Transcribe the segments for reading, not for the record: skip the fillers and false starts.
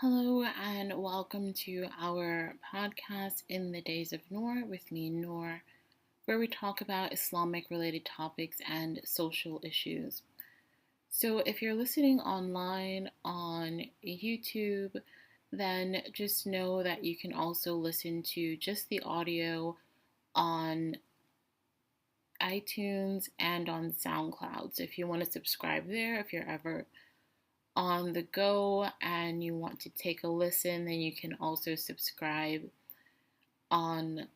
Hello and welcome to our podcast in the Days of Noor with me, Noor, where we talk about Islamic related topics and social issues. So, if you're listening online on YouTube, then just know that you can also listen to just the audio on iTunes and on SoundCloud. So, if you want to subscribe there, if you're ever on the go and you want to take a listen, then you can also subscribe on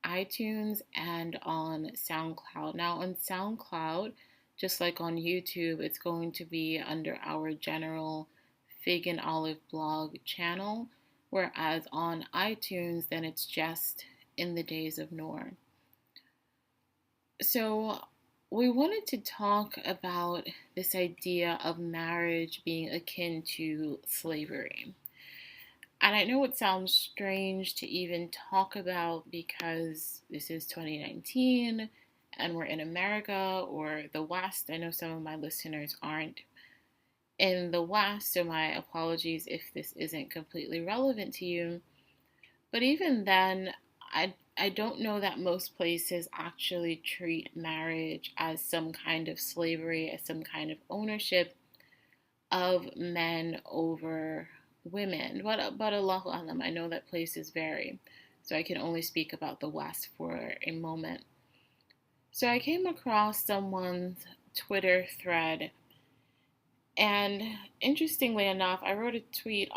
iTunes and on SoundCloud. Now, on SoundCloud, just like on YouTube, it's going to be under our general Fig and Olive blog channel, whereas on iTunes, then it's just in the Days of Noor. So, we wanted to talk about this idea of marriage being akin to slavery. And I know it sounds strange to even talk about because this is 2019 and we're in America or the West. I know some of my listeners aren't in the West, so my apologies if this isn't completely relevant to you. But even then, I don't know that most places actually treat marriage as some kind of slavery, as some kind of ownership of men over women. But Allahu Alam, I know that places vary. So I can only speak about the West for a moment. So I came across someone's Twitter thread, and interestingly enough, I wrote a tweet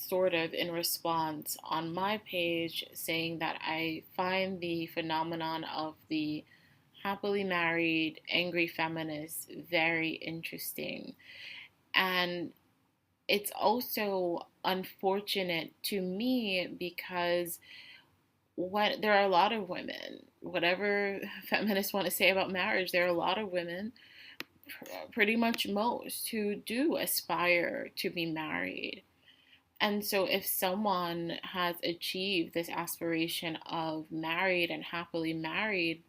in response on my page saying that I find the phenomenon of the happily married angry feminist very interesting. And it's also unfortunate to me because there are a lot of women, whatever feminists want to say about marriage, there are a lot of women, pretty much most, who do aspire to be married. And so, if someone has achieved this aspiration of married and happily married,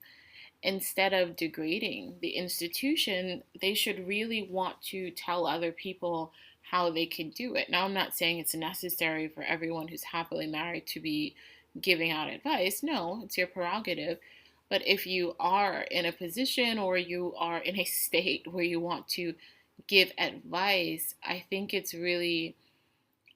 instead of degrading the institution, they should really want to tell other people how they can do it. Now, I'm not saying it's necessary for everyone who's happily married to be giving out advice. No, it's your prerogative. But if you are in a position or you are in a state where you want to give advice, I think it's really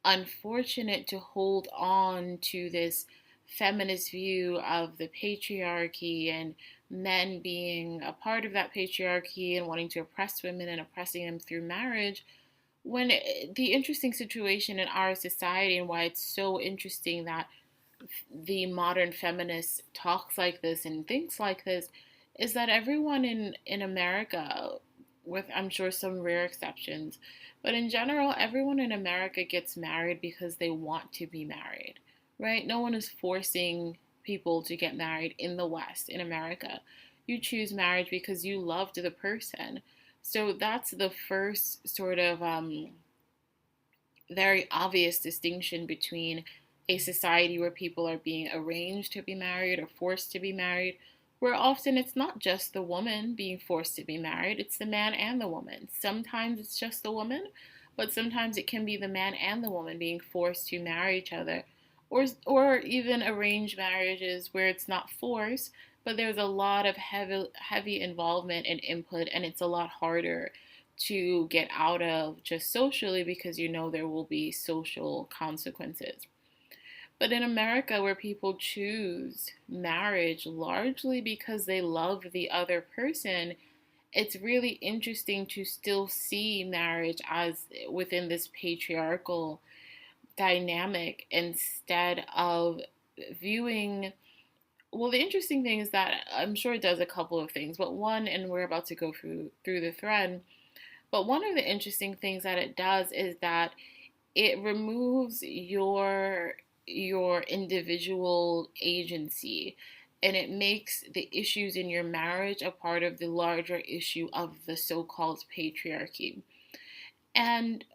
unfortunate to hold on to this feminist view of the patriarchy and men being a part of that patriarchy and wanting to oppress women and oppressing them through marriage, when the interesting situation in our society and why it's so interesting that the modern feminist talks like this and thinks like this is that everyone in America, with I'm sure some rare exceptions, but in general, everyone in America gets married because they want to be married, right? No one is forcing people to get married in the West, in America. You choose marriage because you loved the person. So that's the first sort of very obvious distinction between a society where people are being arranged to be married or forced to be married, where often it's not just the woman being forced to be married, it's the man and the woman. Sometimes it's just the woman, but sometimes it can be the man and the woman being forced to marry each other. Or even arranged marriages where it's not forced, but there's a lot of heavy involvement and input, and it's a lot harder to get out of just socially because you know there will be social consequences. But in America, where people choose marriage largely because they love the other person, it's really interesting to still see marriage as within this patriarchal dynamic instead of viewing. Well, the interesting thing is that I'm sure it does a couple of things, but one, and we're about to go through the thread, but one of the interesting things that it does is that it removes your individual agency, and it makes the issues in your marriage a part of the larger issue of the so-called patriarchy. And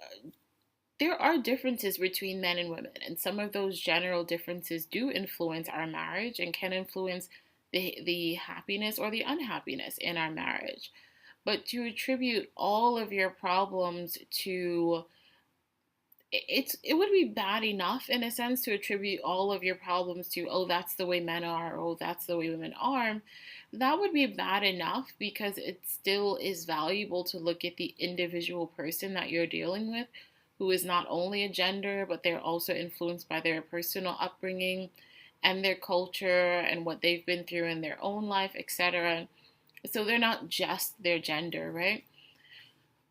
there are differences between men and women, and some of those general differences do influence our marriage and can influence the happiness or the unhappiness in our marriage. But to attribute all of your problems to it would be bad enough in a sense to attribute all of your problems to, oh, that's the way men are, or oh, that's the way women are. That would be bad enough because it still is valuable to look at the individual person that you're dealing with, who is not only a gender, but they're also influenced by their personal upbringing and their culture and what they've been through in their own life, etc. So they're not just their gender, right?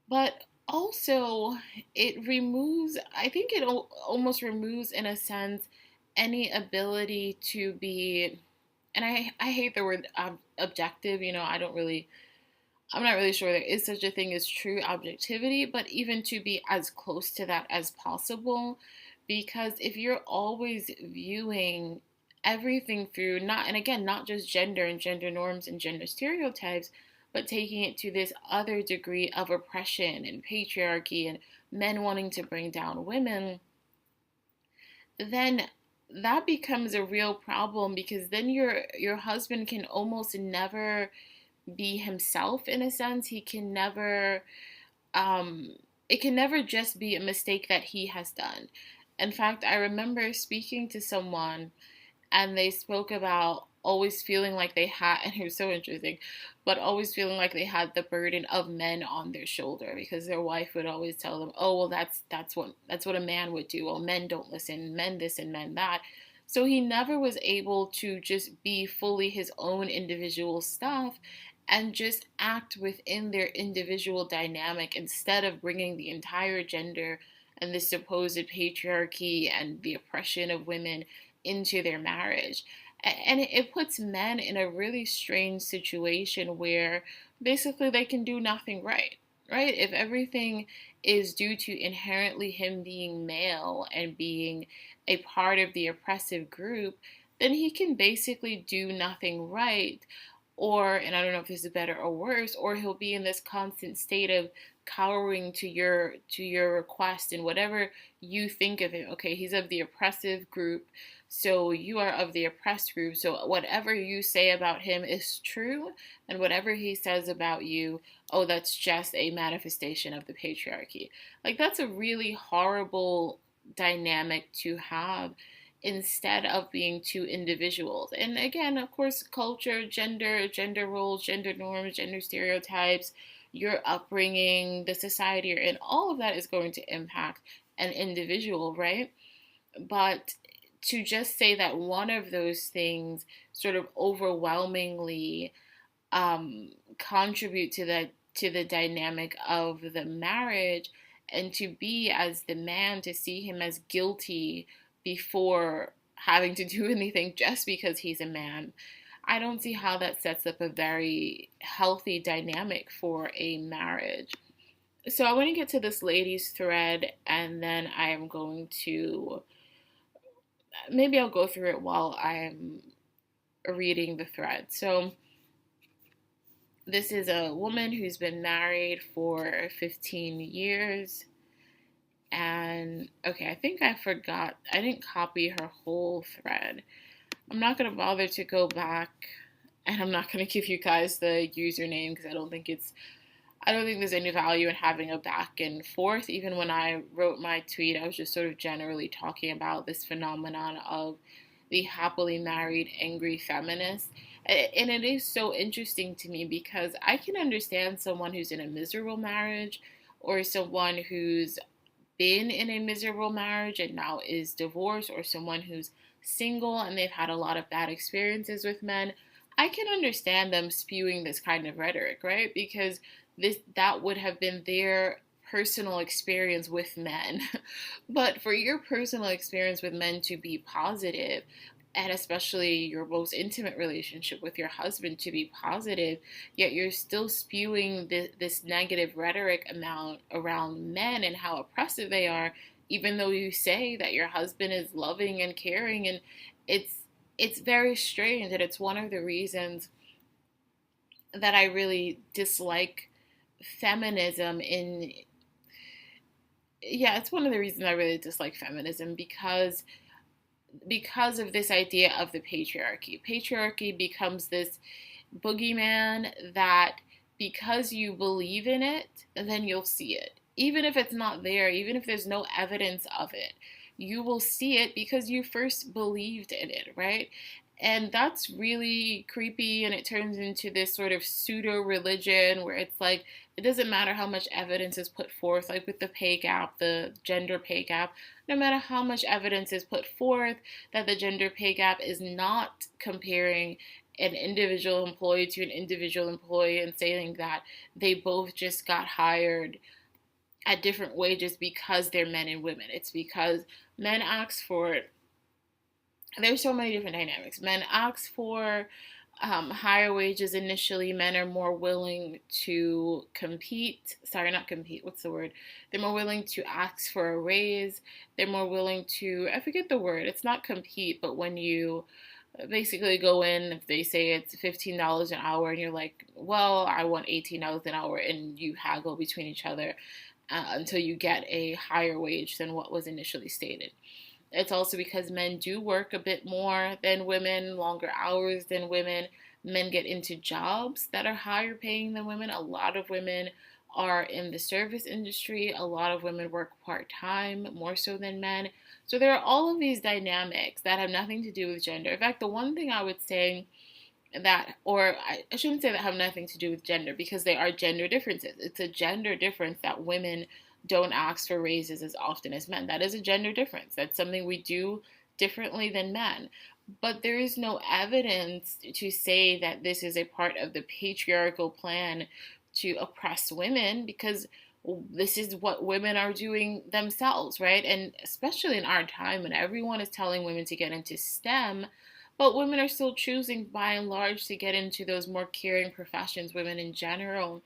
But also, it removes, I think it almost removes, in a sense, any ability to be, and I hate the word objective, I'm not really sure there is such a thing as true objectivity, but even to be as close to that as possible. Because if you're always viewing everything through, not, and again, not just gender and gender norms and gender stereotypes, but taking it to this other degree of oppression and patriarchy and men wanting to bring down women, then that becomes a real problem, because then your husband can almost never be himself. In a sense, he can never, um it can never just be a mistake that he has done. In fact, I remember speaking to someone, and they spoke about always feeling like they had, and it was so interesting, but always feeling like they had the burden of men on their shoulder, because their wife would always tell them, oh, well, that's what a man would do. Well, men don't listen, men this and men that. So he never was able to just be fully his own individual stuff and just act within their individual dynamic, instead of bringing the entire gender and the supposed patriarchy and the oppression of women into their marriage. And it puts men in a really strange situation where basically they can do nothing right, right? If everything is due to inherently him being male and being a part of the oppressive group, then he can basically do nothing right. Or, and I don't know if this is better or worse, or he'll be in this constant state of cowering to your request and whatever you think of him. Okay, he's of the oppressive group, so you are of the oppressed group, so whatever you say about him is true, and whatever he says about you, oh, that's just a manifestation of the patriarchy. Like, that's a really horrible dynamic to have, instead of being two individuals. And again, of course, culture, gender roles, gender norms, gender stereotypes, your upbringing, the society you're in, all of that is going to impact an individual, right? But to just say that one of those things sort of overwhelmingly contribute to the dynamic of the marriage, and to be, as the man, to see him as guilty before having to do anything just because he's a man, I don't see how that sets up a very healthy dynamic for a marriage. So I want to get to this lady's thread, and then I am going to, maybe I'll go through it while I'm reading the thread. So this is a woman who's been married for 15 years. And okay, I think I didn't copy her whole thread. I'm not going to bother to go back, and I'm not going to give you guys the username, because I don't think there's any value in having a back and forth. Even when I wrote my tweet, I was just sort of generally talking about this phenomenon of the happily married angry feminist. And it is so interesting to me, because I can understand someone who's in a miserable marriage, or someone who's been in a miserable marriage and now is divorced, or someone who's single and they've had a lot of bad experiences with men. I can understand them spewing this kind of rhetoric, right? Because that would have been their personal experience with men. But for your personal experience with men to be positive, and especially your most intimate relationship with your husband to be positive, yet you're still spewing this negative rhetoric amount around men and how oppressive they are, even though you say that your husband is loving and caring. And it's very strange, and it's one of the reasons that I really dislike feminism in yeah, it's one of the reasons I really dislike feminism, because of this idea of the patriarchy. Patriarchy becomes this boogeyman that, because you believe in it, then you'll see it. even if it's not there, even if there's no evidence of it, you will see it because you first believed in it, right? And that's really creepy, and it turns into this sort of pseudo religion where it's like it doesn't matter how much evidence is put forth, like with the pay gap, the gender pay gap, no matter how much evidence is put forth that the gender pay gap is not comparing an individual employee to an individual employee and saying that they both just got hired at different wages because they're men and women. It's because men ask for, there's so many different dynamics. Men ask for higher wages initially. Men are more willing to compete. Sorry, not compete. What's the word? They're more willing to ask for a raise. They're more willing to, I forget the word. It's not compete, but when you basically go in, if they say it's $15 an hour and you're like, well, I want $18 an hour, and you haggle between each other until you get a higher wage than what was initially stated. It's also because men do work a bit more than women, longer hours than women. Men get into jobs that are higher paying than women. A lot of women are in the service industry. A lot of women work part-time, more so than men. So there are all of these dynamics that have nothing to do with gender. In fact, the one thing I would say that, or I shouldn't say that have nothing to do with gender, because they are gender differences. It's a gender difference that women don't ask for raises as often as men. That is a gender difference. That's something we do differently than men. But there is no evidence to say that this is a part of the patriarchal plan to oppress women, because this is what women are doing themselves, right? And especially in our time when everyone is telling women to get into STEM, but women are still choosing by and large to get into those more caring professions. Women in general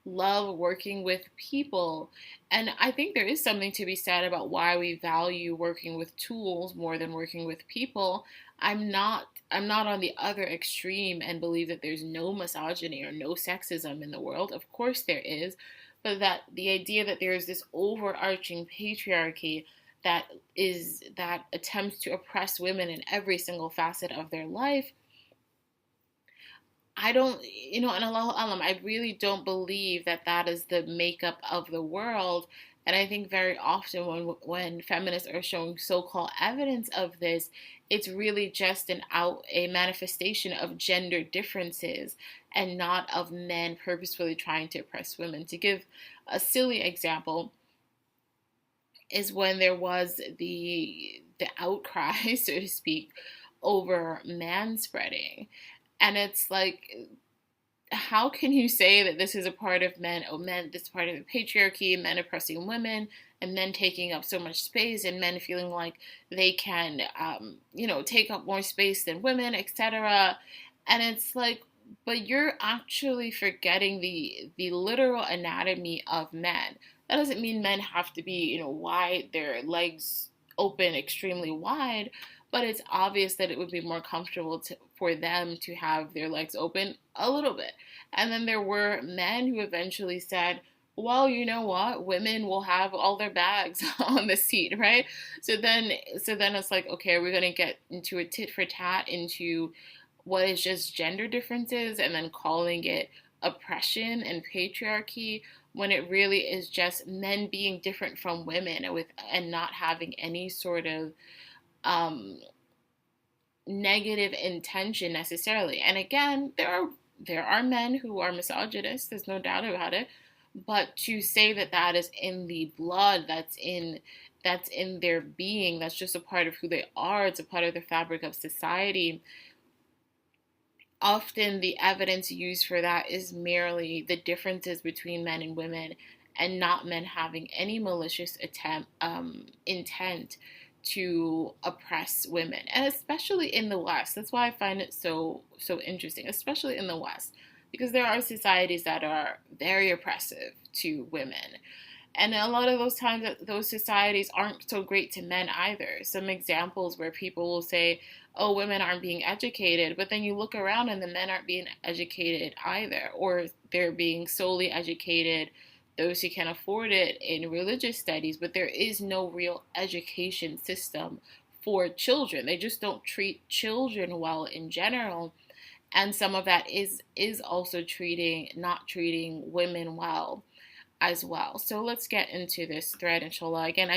love working with people. And I think there is something to be said about why we value working with tools more than working with people. I'm not on the other extreme and believe that there's no misogyny or no sexism in the world. Of course there is, but that the idea that there is this overarching patriarchy that attempts to oppress women in every single facet of their life, I don't, and Allahu Alam, I really don't believe that that is the makeup of the world. And I think very often when feminists are showing so-called evidence of this, it's really just a manifestation of gender differences and not of men purposefully trying to oppress women. To give a silly example, is when there was the outcry, so to speak, over manspreading. And it's like, how can you say that this is a part of men? Oh, men, this is part of the patriarchy, men oppressing women, and men taking up so much space, and men feeling like they can, take up more space than women, etc. And it's like, but you're actually forgetting the literal anatomy of men. That doesn't mean men have to be, wide, their legs open extremely wide, but it's obvious that it would be more comfortable for them to have their legs open a little bit. And then there were men who eventually said, well, you know what? Women will have all their bags on the seat, right? So then it's like, okay, are we going to get into a tit for tat into what is just gender differences and then calling it oppression and patriarchy, when it really is just men being different from women and not having any sort of negative intention necessarily. And again, there are men who are misogynists. There's no doubt about it. But to say that that is in the blood, that's in their being, that's just a part of who they are. It's a part of the fabric of society. Often the evidence used for that is merely the differences between men and women, and not men having any malicious intent to oppress women, and especially in the West. That's why I find it so interesting, especially in the West, because there are societies that are very oppressive to women. And a lot of those times, those societies aren't so great to men either. Some examples where people will say, oh, women aren't being educated, but then you look around and the men aren't being educated either, or they're being solely educated, those who can afford it, in religious studies, but there is no real education system for children. They just don't treat children well in general. And some of that is also not treating women well. as well. So let's get into this thread, inshallah. Again,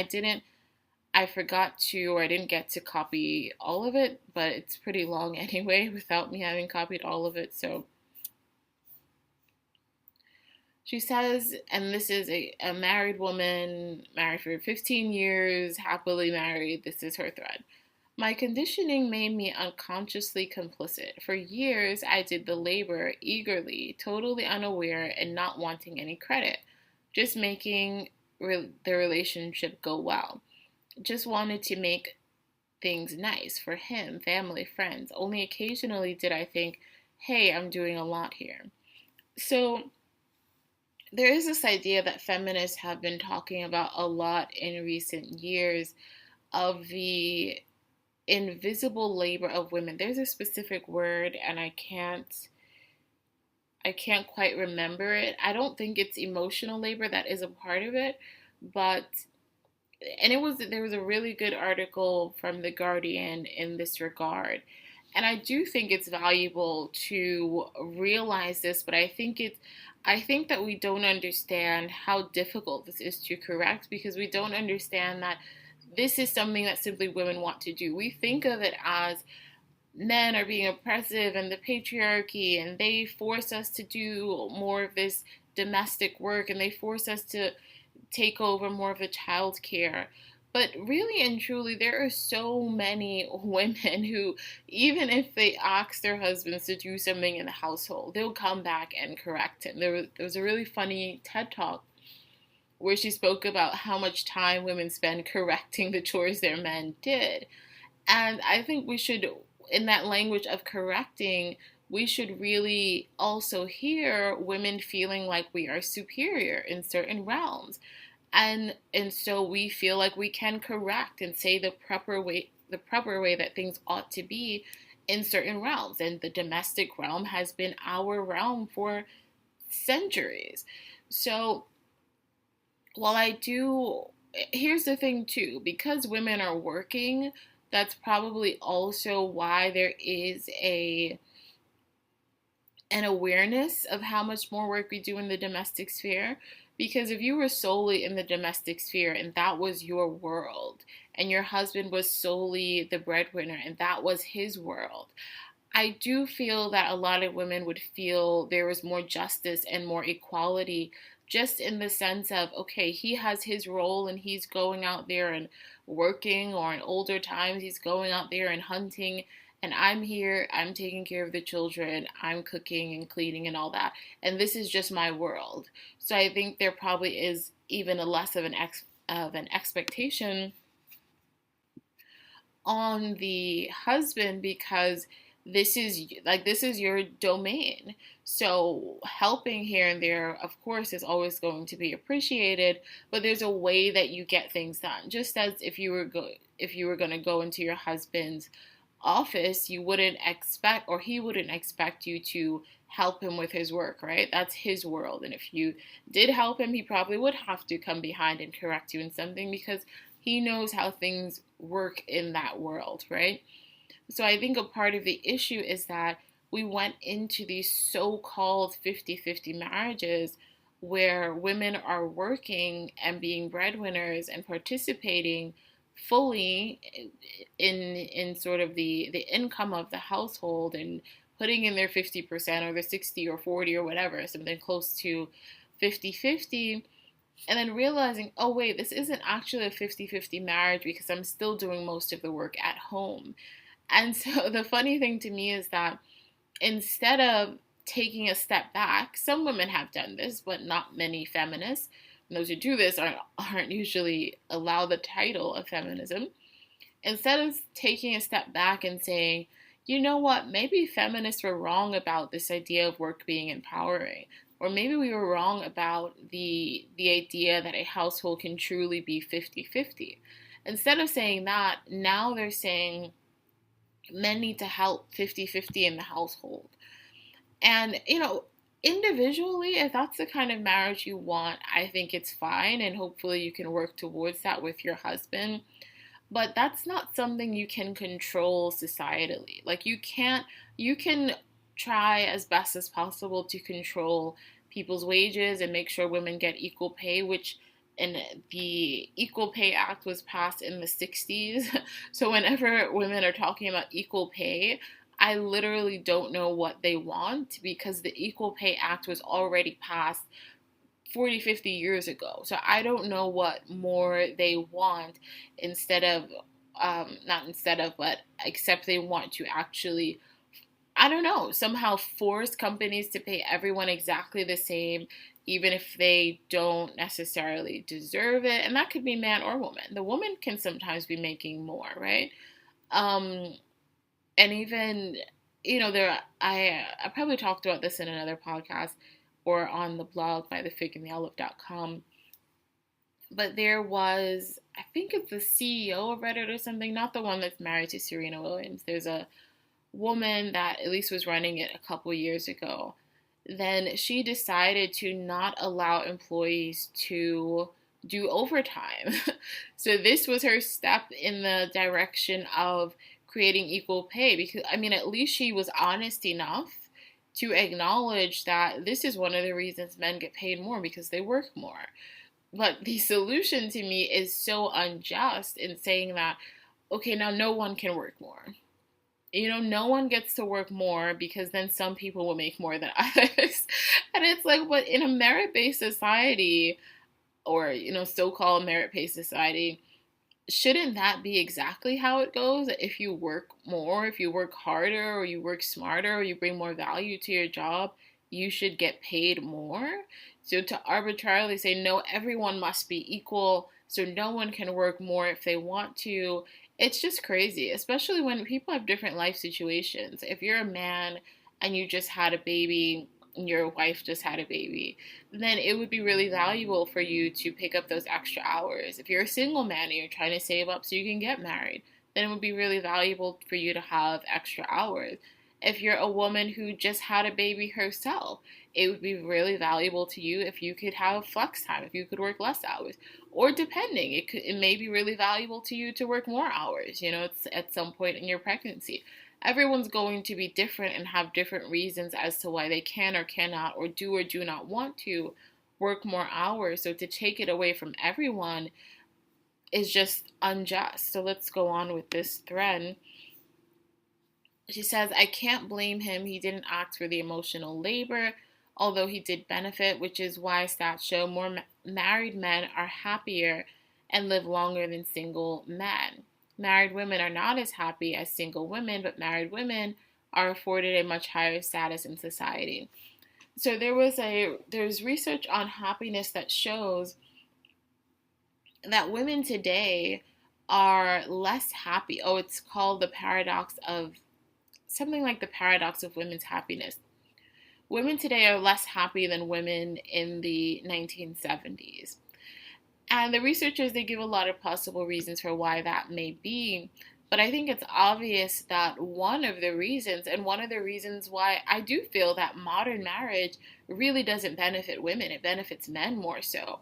I forgot to, or I didn't get to copy all of it, but it's pretty long anyway without me having copied all of it. So she says, and this is a married woman, married for 15 years, happily married. This is her thread. My conditioning made me unconsciously complicit. For years, I did the labor eagerly, totally unaware and not wanting any credit, just making the relationship go well. Just wanted to make things nice for him, family, friends. Only occasionally did I think, hey, I'm doing a lot here. So there is this idea that feminists have been talking about a lot in recent years of the invisible labor of women. There's a specific word and I can't quite remember it. I don't think it's emotional labor that is a part of it, but and there was a really good article from The Guardian in this regard. And I do think it's valuable to realize this, but I think that we don't understand how difficult this is to correct because we don't understand that this is something that simply women want to do. We think of it as men are being oppressive and the patriarchy, and they force us to do more of this domestic work and they force us to take over more of the child care. But really and truly, there are so many women who, even if they ask their husbands to do something in the household, they'll come back and correct him. There was a really funny TED Talk where she spoke about how much time women spend correcting the chores their men did. And I think we should, in that language of correcting, we should really also hear women feeling like we are superior in certain realms. And so we feel like we can correct and say the proper way that things ought to be in certain realms. And the domestic realm has been our realm for centuries. So while I do, here's the thing too, because women are working, that's probably also why there is an awareness of how much more work we do in the domestic sphere. Because if you were solely in the domestic sphere and that was your world, and your husband was solely the breadwinner and that was his world, I do feel that a lot of women would feel there was more justice and more equality, just in the sense of, okay, he has his role and he's going out there and working, or in older times, he's going out there and hunting. And I'm here, I'm taking care of the children, I'm cooking and cleaning and all that. And this is just my world. So I think there probably is even a less of an expectation on the husband because this is your domain. So helping here and there, of course, is always going to be appreciated, but there's a way that you get things done. Just as if you were going to go into your husband's office, you wouldn't expect, or he wouldn't expect you to help him with his work, right? That's his world. And if you did help him, he probably would have to come behind and correct you in something because he knows how things work in that world, right? So I think a part of the issue is that we went into these so-called 50-50 marriages where women are working and being breadwinners and participating fully in sort of the income of the household and putting in their 50% or their 60 or 40 or whatever, something close to 50-50, and then realizing, oh wait, this isn't actually a 50-50 marriage because I'm still doing most of the work at home. And so the funny thing to me is that instead of taking a step back, some women have done this, but not many feminists. And those who do this aren't usually allowed the title of feminism. Instead of taking a step back and saying, you know what, maybe feminists were wrong about this idea of work being empowering. Or maybe we were wrong about the idea that a household can truly be 50-50. Instead of saying that, now they're saying men need to help 50-50 in the household. And, individually, if that's the kind of marriage you want, I think it's fine. And hopefully you can work towards that with your husband. But that's not something you can control societally. Like you can try as best as possible to control people's wages and make sure women get equal pay, which and the Equal Pay Act was passed in the 60s. So whenever women are talking about equal pay, I literally don't know what they want because the Equal Pay Act was already passed 40, 50 years ago. So I don't know what more they want instead of, not instead of, but except they want to actually, I don't know, somehow force companies to pay everyone exactly the same, even if they don't necessarily deserve it. And that could be man or woman. The woman can sometimes be making more, right? Um, and even, I probably talked about this in another podcast or on the blog by thefigandtheolive.com. But there was, I think it's the CEO of Reddit or something, not the one that's married to Serena Williams. There's a woman that at least was running it a couple years ago. Then she decided to not allow employees to do overtime. So this was her step in the direction of creating equal pay because, I mean, at least she was honest enough to acknowledge that this is one of the reasons men get paid more because they work more. But the solution to me is so unjust in saying that, okay, now no one can work more. No one gets to work more because then some people will make more than others. And it's like, but in a merit-based society or, so-called merit-based society, shouldn't that be exactly how it goes? If you work more, if you work harder, or you work smarter, or you bring more value to your job, you should get paid more. So to arbitrarily say, no, everyone must be equal, so no one can work more if they want to, it's just crazy, especially when people have different life situations. If you're a man and you just had a baby, and your wife just had a baby, then it would be really valuable for you to pick up those extra hours. If you're a single man and you're trying to save up so you can get married, then it would be really valuable for you to have extra hours. If you're a woman who just had a baby herself, it would be really valuable to you if you could have flex time, if you could work less hours. Or depending, it may be really valuable to you to work more hours, it's at some point in your pregnancy. Everyone's going to be different and have different reasons as to why they can or cannot or do not want to work more hours. So to take it away from everyone is just unjust. So let's go on with this thread. She says, I can't blame him. He didn't ask for the emotional labor, although he did benefit, which is why stats show more married men are happier and live longer than single men. Married women are not as happy as single women, but married women are afforded a much higher status in society. So there's research on happiness that shows that women today are less happy. Oh, it's called the paradox of something like the paradox of women's happiness. Women today are less happy than women in the 1970s. And the researchers, they give a lot of possible reasons for why that may be. But I think it's obvious that one of the reasons, and one of the reasons why I do feel that modern marriage really doesn't benefit women, it benefits men more so.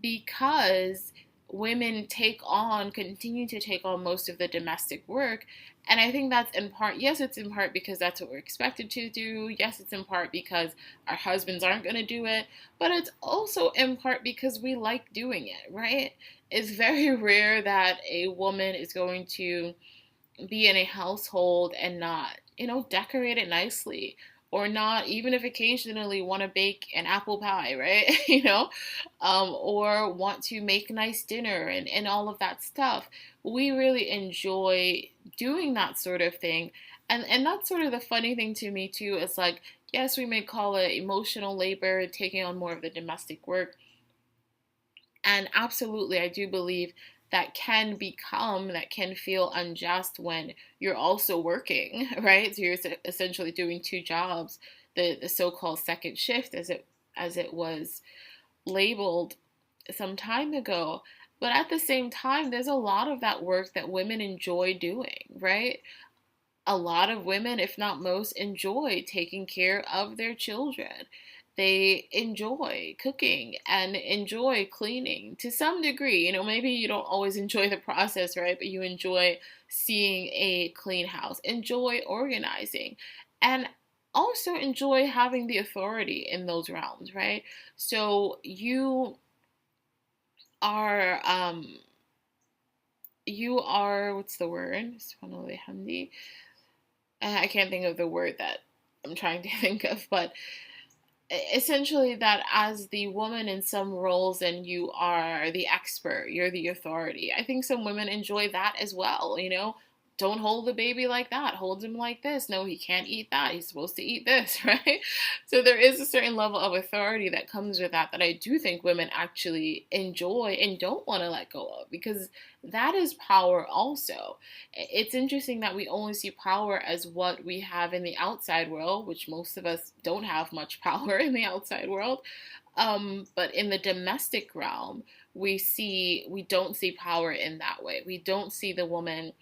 Because women continue to take on most of the domestic work. And I think that's in part, yes, it's in part because that's what we're expected to do. Yes, it's in part because our husbands aren't going to do it. But it's also in part because we like doing it, right? It's very rare that a woman is going to be in a household and not, decorate it nicely. Or not, even if occasionally want to bake an apple pie, right? Or want to make nice dinner and all of that stuff. We really enjoy doing that sort of thing. And that's sort of the funny thing to me too. It's like, yes, we may call it emotional labor, taking on more of the domestic work. And absolutely, I do believe that can feel unjust when you're also working, right? So you're essentially doing two jobs, the so-called second shift as it was labeled some time ago. But at the same time, there's a lot of that work that women enjoy doing, right? A lot of women, if not most, enjoy taking care of their children. They enjoy cooking and enjoy cleaning to some degree. Maybe you don't always enjoy the process, right? But you enjoy seeing a clean house, enjoy organizing. And also enjoy having the authority in those realms, right? So are um you are, what's the word? Subhanallah, I can't think of the word that I'm trying to think of, but essentially that as the woman in some roles and you are the expert, you're the authority. I think some women enjoy that as well, you know. Don't hold the baby like that, hold him like this. No, he can't eat that, he's supposed to eat this, right? So there is a certain level of authority that comes with that I do think women actually enjoy and don't want to let go of, because that is power also. It's interesting that we only see power as what we have in the outside world, which most of us don't have much power in the outside world. But in the domestic realm, we don't see power in that way. We don't see the woman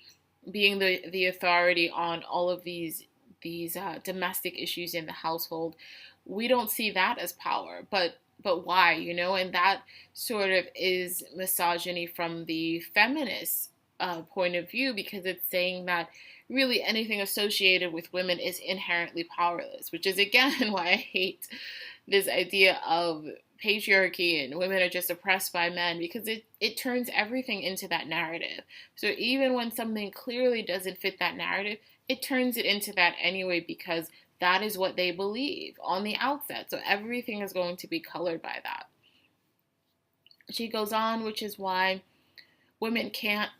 being the authority on all of these domestic issues in the household. We don't see that as power, but why, you know? And that sort of is misogyny from the feminist point of view, because it's saying that really anything associated with women is inherently powerless, which is again why I hate this idea of patriarchy and women are just oppressed by men, because it turns everything into that narrative. So even when something clearly doesn't fit that narrative, it turns it into that anyway, because that is what they believe on the outset. So everything is going to be colored by that. She goes on, which is why women can't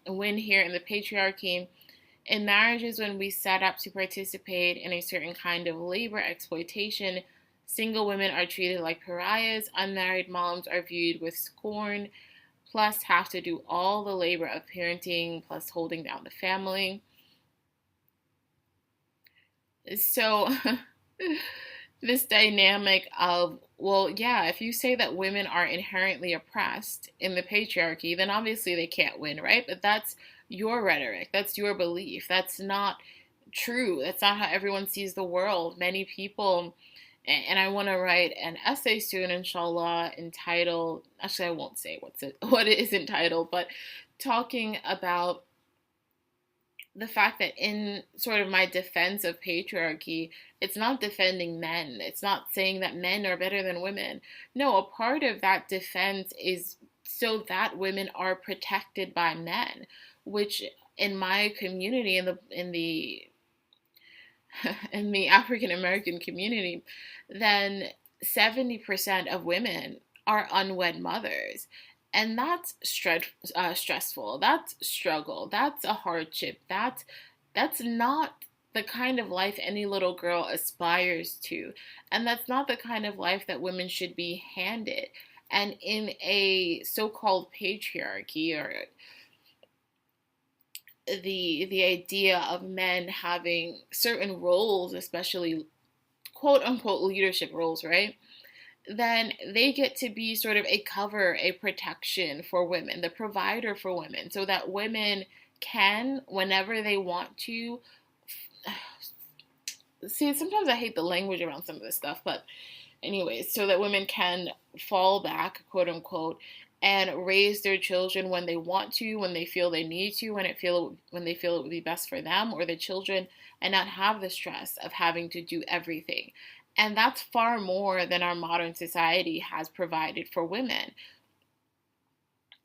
win here in the patriarchy. In marriages, when we set up to participate in a certain kind of labor exploitation, single women are treated like pariahs, unmarried moms are viewed with scorn, plus have to do all the labor of parenting, plus holding down the family. So this dynamic of, well, yeah, if you say that women are inherently oppressed in the patriarchy, then obviously they can't win, right? But that's your rhetoric, that's your belief. That's not true. That's not how everyone sees the world. Many people, and I want to write an essay soon, inshallah, entitled, actually I won't say what it is entitled, but talking about the fact that in sort of my defense of patriarchy, it's not defending men. It's not saying that men are better than women. No, a part of that defense is so that women are protected by men, which in my community, in the African American community, then 70% of women are unwed mothers. And that's stressful. That's struggle. That's a hardship. That's not the kind of life any little girl aspires to. And that's not the kind of life that women should be handed. And in a so-called patriarchy, or the idea of men having certain roles, especially quote unquote leadership roles, right? Then they get to be sort of a cover, a protection for women, the provider for women, so that women can, whenever they want to, see, sometimes I hate the language around some of this stuff, but anyways, so that women can fall back, quote unquote, and raise their children when they want to, when they feel they need to, when they feel it would be best for them or the children, and not have the stress of having to do everything. And that's far more than our modern society has provided for women.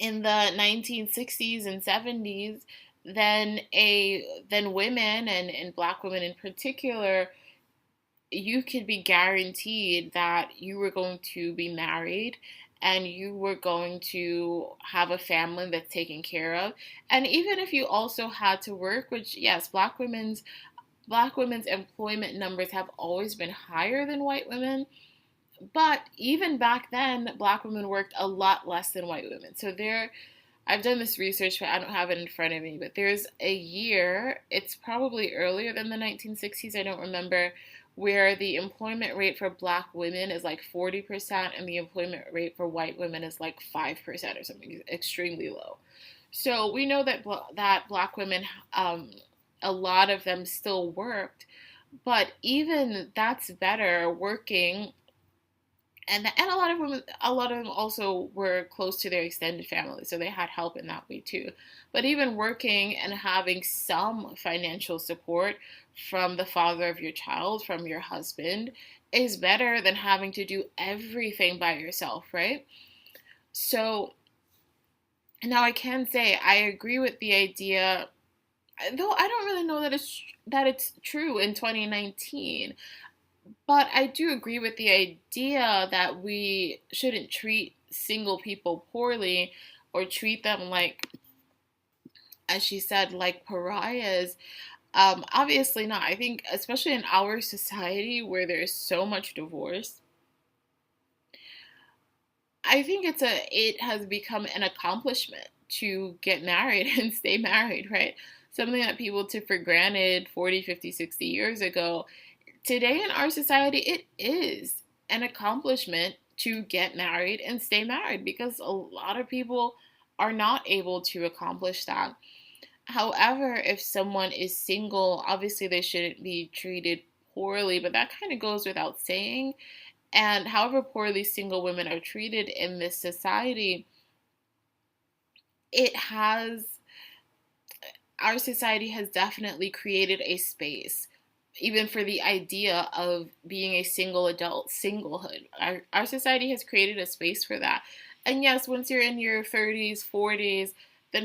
In the 1960s and 70s, then women, and black women in particular, you could be guaranteed that you were going to be married and you were going to have a family that's taken care of. And even if you also had to work, which yes, black women's employment numbers have always been higher than white women, but even back then black women worked a lot less than white women. So I've done this research, but I don't have it in front of me, but there's a year, it's probably earlier than the 1960s, I don't remember, where the employment rate for black women is like 40% and the employment rate for white women is like 5% or something, extremely low. So we know that black women, a lot of them still worked, but even that's better, working And a lot of them also were close to their extended family, so they had help in that way too. But even working and having some financial support from the father of your child, from your husband, is better than having to do everything by yourself, right? So now I can say I agree with the idea, though I don't really know that it's true in 2019. But I do agree with the idea that we shouldn't treat single people poorly or treat them like, as she said, like pariahs. Obviously not. I think, especially in our society where there's so much divorce, I think it has become an accomplishment to get married and stay married, right? Something that people took for granted 40, 50, 60 years ago. Today in our society, it is an accomplishment to get married and stay married because a lot of people are not able to accomplish that. However, if someone is single, obviously they shouldn't be treated poorly, but that kind of goes without saying. And however poorly single women are treated in this society, it has, our society has definitely created a space even for the idea of being a single adult, singlehood. Our society has created a space for that. And yes, once you're in your 30s, 40s, then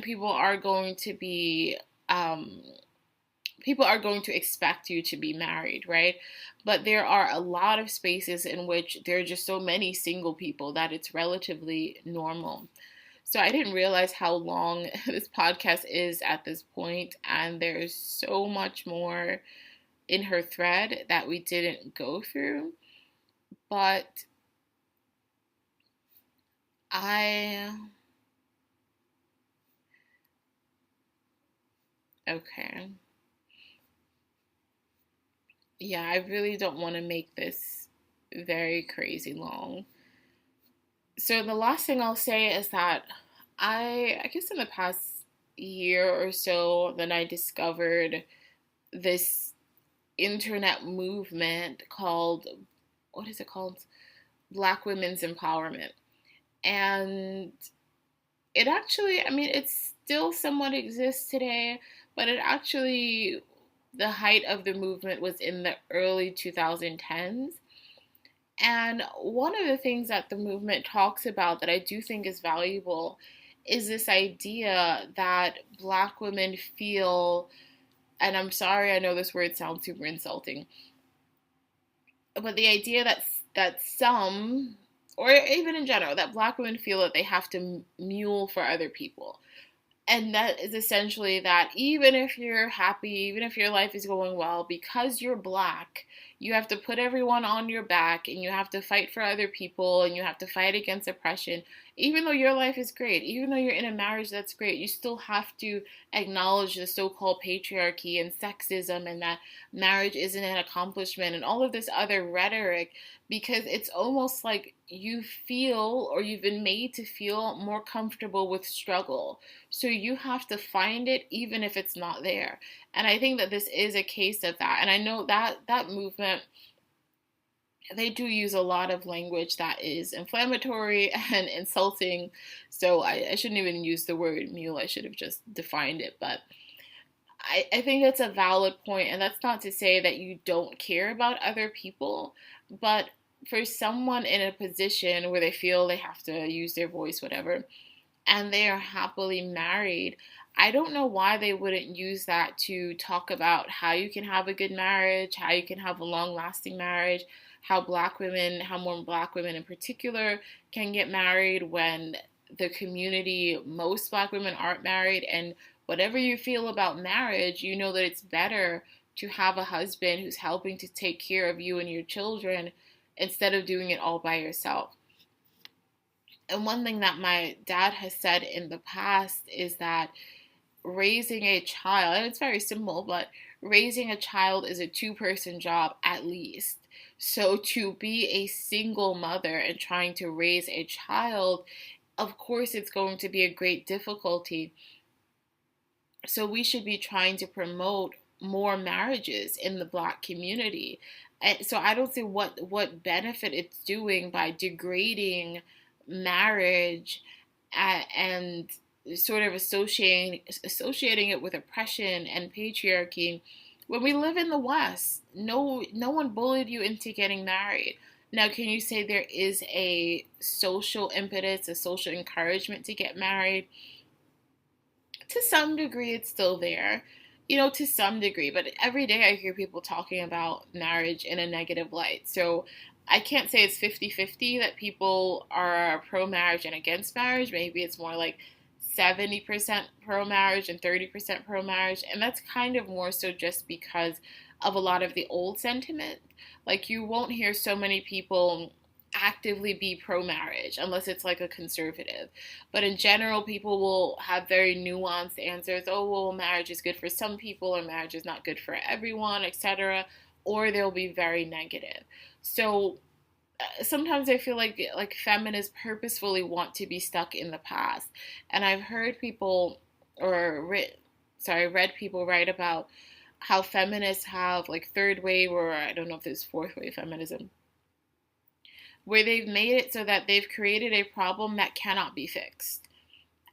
um, people are going to expect you to be married, right? But there are a lot of spaces in which there are just so many single people that it's relatively normal. So I didn't realize how long this podcast is at this point, and there's so much more in her thread that we didn't go through. But I, okay. Yeah, I really don't want to make this very crazy long. So the last thing I'll say is that I guess in the past year or so, then I discovered this internet movement called, what is it called? Black Women's Empowerment. And it actually, I mean, it still somewhat exists today, but it actually, the height of the movement was in the early 2010s. And one of the things that the movement talks about that I do think is valuable is this idea that Black women feel, and I'm sorry, I know this word sounds super insulting, but the idea that some, or even in general, that Black women feel that they have to mule for other people. And that is essentially that even if you're happy, even if your life is going well, because you're Black, you have to put everyone on your back and you have to fight for other people and you have to fight against oppression. Even though your life is great, even though you're in a marriage that's great, you still have to acknowledge the so-called patriarchy and sexism and that marriage isn't an accomplishment and all of this other rhetoric, because it's almost like you feel, or you've been made to feel, more comfortable with struggle. So you have to find it even if it's not there. And I think that this is a case of that. And I know that that movement, they do use a lot of language that is inflammatory and insulting. So I shouldn't even use the word mule. I should have just defined it. But I think it's a valid point, and that's not to say that you don't care about other people, but for someone in a position where they feel they have to use their voice, whatever, and they are happily married, I don't know why they wouldn't use that to talk about how you can have a good marriage, how you can have a long-lasting marriage, how more Black women in particular can get married when the community, most Black women aren't married, and whatever you feel about marriage, you know that it's better to have a husband who's helping to take care of you and your children instead of doing it all by yourself. And one thing that my dad has said in the past is that raising a child, and it's very simple, but raising a child is a two-person job at least. So to be a single mother and trying to raise a child, of course it's going to be a great difficulty. So we should be trying to promote more marriages in the Black community. So I don't see what benefit it's doing by degrading marriage, and sort of associating it with oppression and patriarchy. When we live in the West, no one bullied you into getting married. Now, can you say there is a social impetus, a social encouragement to get married? To some degree, it's still there, to some degree, but every day I hear people talking about marriage in a negative light. So I can't say it's 50-50 that people are pro marriage and against marriage. Maybe it's more like 70% pro marriage and 30% pro marriage. And that's kind of more so just because of a lot of the old sentiment. Like, you won't hear so many people actively be pro marriage unless it's like a conservative. But in general, people will have very nuanced answers. Oh, well, marriage is good for some people, or marriage is not good for everyone, etc. Or they'll be very negative. So sometimes I feel like feminists purposefully want to be stuck in the past. And I've heard people, read people write about how feminists have like third wave, or I don't know if there's fourth wave feminism, where they've made it so that they've created a problem that cannot be fixed.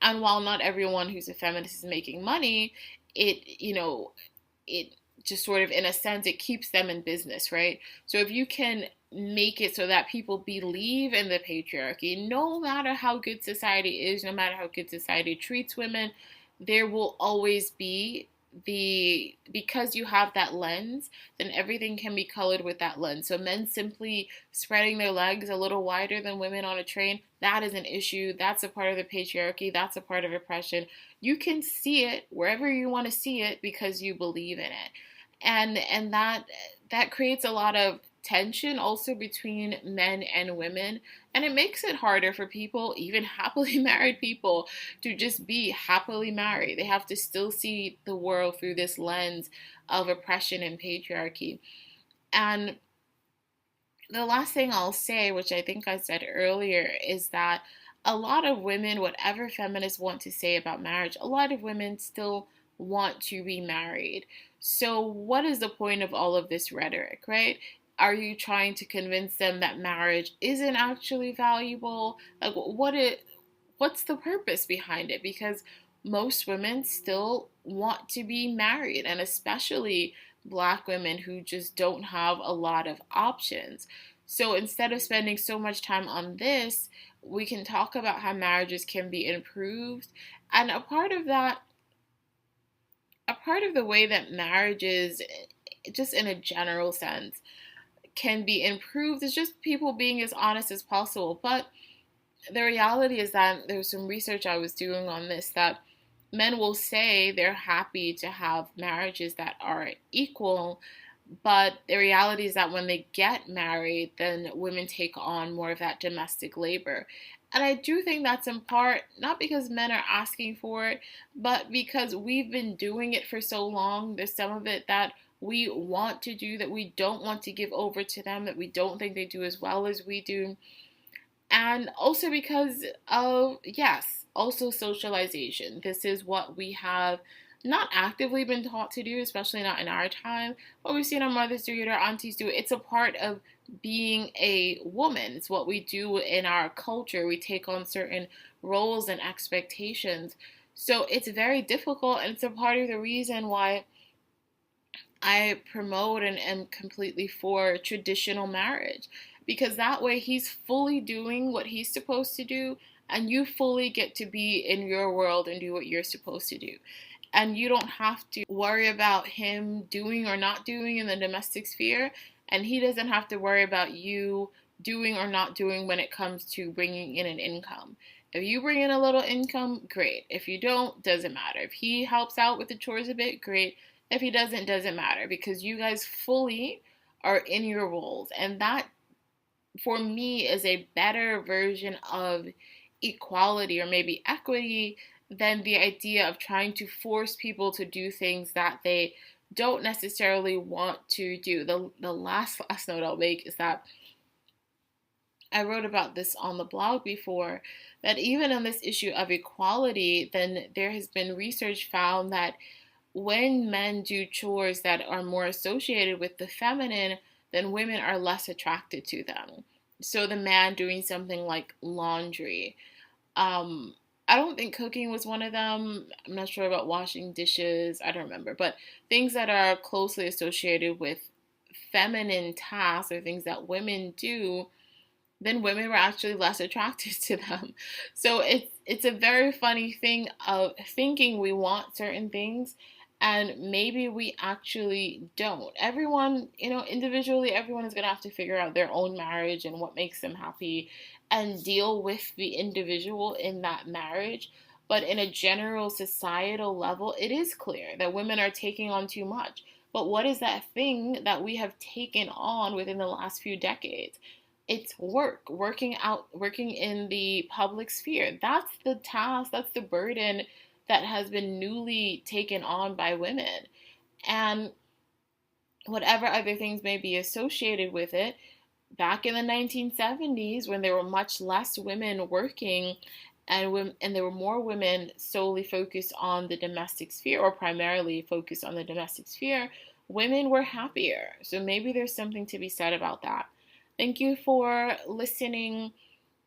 And while not everyone who's a feminist is making money, it just sort of, in a sense, it keeps them in business, right? So if you can make it so that people believe in the patriarchy, no matter how good society is, no matter how good society treats women, there will always be because you have that lens, then everything can be colored with that lens. So men simply spreading their legs a little wider than women on a train, that is an issue. That's a part of the patriarchy. That's a part of oppression. You can see it wherever you want to see it because you believe in it. And that creates a lot of tension also between men and women, and it makes it harder for people, even happily married people, to just be happily married. They have to still see the world through this lens of oppression and patriarchy. And the last thing I'll say, which I think I said earlier, is that a lot of women, whatever feminists want to say about marriage, a lot of women still want to be married. So what is the point of all of this rhetoric, right? Are you trying to convince them that marriage isn't actually valuable? Like, what's the purpose behind it? Because most women still want to be married, and especially Black women who just don't have a lot of options. So instead of spending so much time on this, we can talk about how marriages can be improved. And a part of the way that marriages, just in a general sense, can be improved is just people being as honest as possible. But the reality is that there was some research I was doing on this, that men will say they're happy to have marriages that are equal, but the reality is that when they get married, then women take on more of that domestic labor. And I do think that's in part not because men are asking for it, but because we've been doing it for so long. There's some of it that we want to do that we don't want to give over to them, that we don't think they do as well as we do. And also because of, yes, also socialization. This is what we have not actively been taught to do, especially not in our time, but we've seen our mothers do it, our aunties do it. It's a part of being a woman. It's what we do in our culture. We take on certain roles and expectations. So it's very difficult, and it's a part of the reason why I promote and am completely for traditional marriage, because that way he's fully doing what he's supposed to do, and you fully get to be in your world and do what you're supposed to do. And you don't have to worry about him doing or not doing in the domestic sphere, and he doesn't have to worry about you doing or not doing when it comes to bringing in an income. If you bring in a little income, great. If you don't, doesn't matter. If he helps out with the chores a bit, great. If he doesn't matter, because you guys fully are in your roles. And that, for me, is a better version of equality, or maybe equity, than the idea of trying to force people to do things that they don't necessarily want to do. The last note I'll make is that I wrote about this on the blog before, that even on this issue of equality, then there has been research found that when men do chores that are more associated with the feminine, then women are less attracted to them. So the man doing something like laundry, um, I don't think cooking was one of them. I'm not sure about washing dishes. I don't remember. But things that are closely associated with feminine tasks or things that women do, then women were actually less attracted to them. So it's a very funny thing of thinking we want certain things and maybe we actually don't. Everyone, individually, everyone is going to have to figure out their own marriage and what makes them happy and deal with the individual in that marriage. But in a general societal level, it is clear that women are taking on too much. But what is that thing that we have taken on within the last few decades? It's working in the public sphere. That's the task, that's the burden that has been newly taken on by women. And whatever other things may be associated with it, back in the 1970s, when there were much less women working and there were more women solely focused on the domestic sphere or primarily focused on the domestic sphere, women were happier. So maybe there's something to be said about that. Thank you for listening.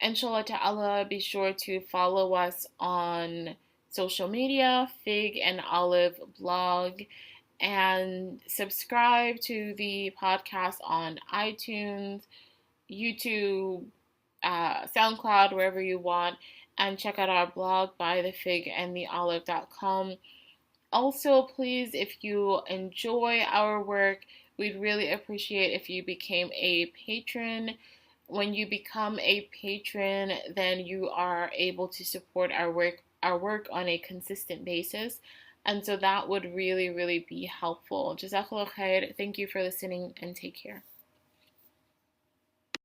Inshallah ta'ala, be sure to follow us on social media, Fig and Olive blog, and subscribe to the podcast on iTunes, YouTube, SoundCloud, wherever you want, and check out our blog by thefigandtheolive.com. Also, please, if you enjoy our work, we'd really appreciate if you became a patron. When you become a patron, then you are able to support our work on a consistent basis. And so that would really, really be helpful. Jazakallah khair. Thank you for listening and take care.